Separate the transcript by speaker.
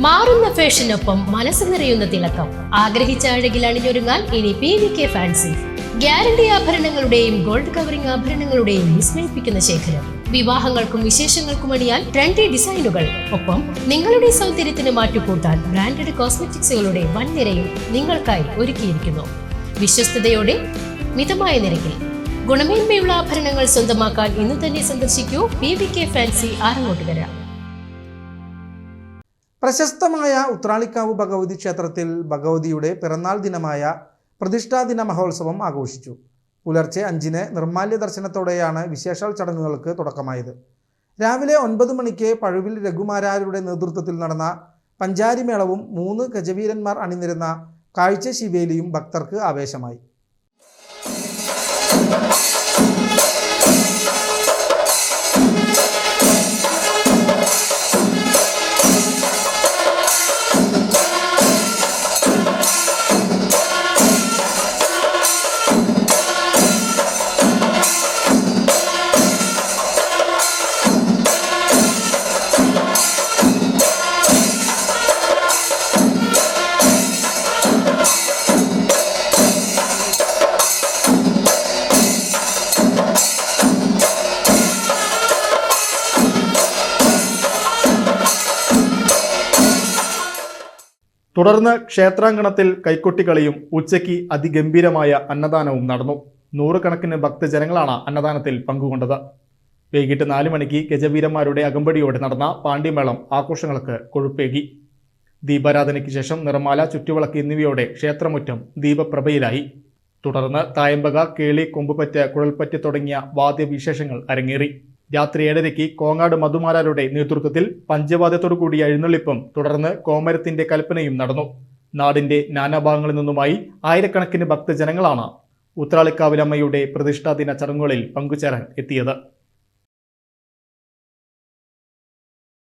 Speaker 1: മാറുന്ന ഫാഷനൊപ്പം മനസ്സ് നിറയുന്ന തിളക്കം. ആഗ്രഹിച്ച അഴകിൽ അണിഞ്ഞൊരുങ്ങാൻ ഇനി PVK ഫാൻസി. ഗ്യാരണ്ടി ആഭരണങ്ങളുടെയും ഗോൾഡ് കവറിംഗ് ആഭരണങ്ങളുടെയും വിസ്മയിപ്പിക്കുന്ന ശേഖരം. വിവാഹങ്ങൾക്കും വിശേഷങ്ങൾക്കും അണിയാൻ ട്രെൻഡി ഡിസൈനുകൾ. ഒപ്പം നിങ്ങളുടെ സൗന്ദര്യത്തിന് മാറ്റുകൂട്ടാൻ ബ്രാൻഡഡ് കോസ്മെറ്റിക്സുകളുടെ വൻ നിരയും നിങ്ങൾക്കായി ഒരുക്കിയിരിക്കുന്നു. വിശ്വസ്തയോടെ മിതമായ നിരക്കിൽ ഗുണമേന്മയുള്ള ആഭരണങ്ങൾ സ്വന്തമാക്കാൻ ഇന്ന് തന്നെ സന്ദർശിക്കൂ PVK ഫാൻസി ആറങ്ങോട്ടുകര.
Speaker 2: പ്രശസ്തമായ ഉത്രാളിക്കാവ് ഭഗവതി ക്ഷേത്രത്തിൽ ഭഗവതിയുടെ പിറന്നാൾ ദിനമായ പ്രതിഷ്ഠാദിന മഹോത്സവം ആഘോഷിച്ചു. പുലർച്ചെ 5-ന് നിർമ്മാല്യ ദർശനത്തോടെയാണ് വിശേഷാൽ ചടങ്ങുകൾക്ക് തുടക്കമായത്. രാവിലെ 9 മണിക്ക് പഴുവിൽ രഘുമാരാരുടെ നേതൃത്വത്തിൽ നടന്ന പഞ്ചാരിമേളവും 3 ഗജവീരന്മാർ അണിനിരുന്ന കാഴ്ച ശിവേലിയും ഭക്തർക്ക് ആവേശമായി.
Speaker 3: തുടർന്ന് ക്ഷേത്രാങ്കണത്തിൽ കൈക്കൊട്ടിക്കളിയും ഉച്ചയ്ക്ക് അതിഗംഭീരമായ അന്നദാനവും നടന്നു. 100 കണക്കിന് ഭക്തജനങ്ങളാണ് അന്നദാനത്തിൽ പങ്കുകൊണ്ടത്. വൈകിട്ട് 4 മണിക്ക് ഗജവീരന്മാരുടെ അകമ്പടിയോടെ നടന്ന പാണ്ഡിമേളം ആഘോഷങ്ങൾക്ക് കൊഴുപ്പേകി. ദീപാരാധനയ്ക്ക് ശേഷം നിർമ്മാല, ചുറ്റുവിളക്ക് എന്നിവയോടെ ക്ഷേത്രമുറ്റം ദീപപ്രഭയിലായി. തുടർന്ന് തായമ്പക, കേളി, കൊമ്പുപറ്റ്, കുഴൽപ്പറ്റ് തുടങ്ങിയ വാദ്യവിശേഷങ്ങൾ അരങ്ങേറി. രാത്രി 7:30 കോങ്ങാട് മധുമാരാരുടെ നേതൃത്വത്തിൽ പഞ്ചവാദ്യത്തോടുകൂടിയ എഴുന്നള്ളിപ്പും തുടർന്ന് കോമരത്തിന്റെ കൽപ്പനയും നടന്നു. നാടിന്റെ നാനാഭാഗങ്ങളിൽ നിന്നുമായി ആയിരക്കണക്കിന് ഭക്തജനങ്ങളാണ് ഉത്രാളിക്കാവിലമ്മയുടെ പ്രതിഷ്ഠാദിന ചടങ്ങുകളിൽ പങ്കുചേരാൻ എത്തിയത്.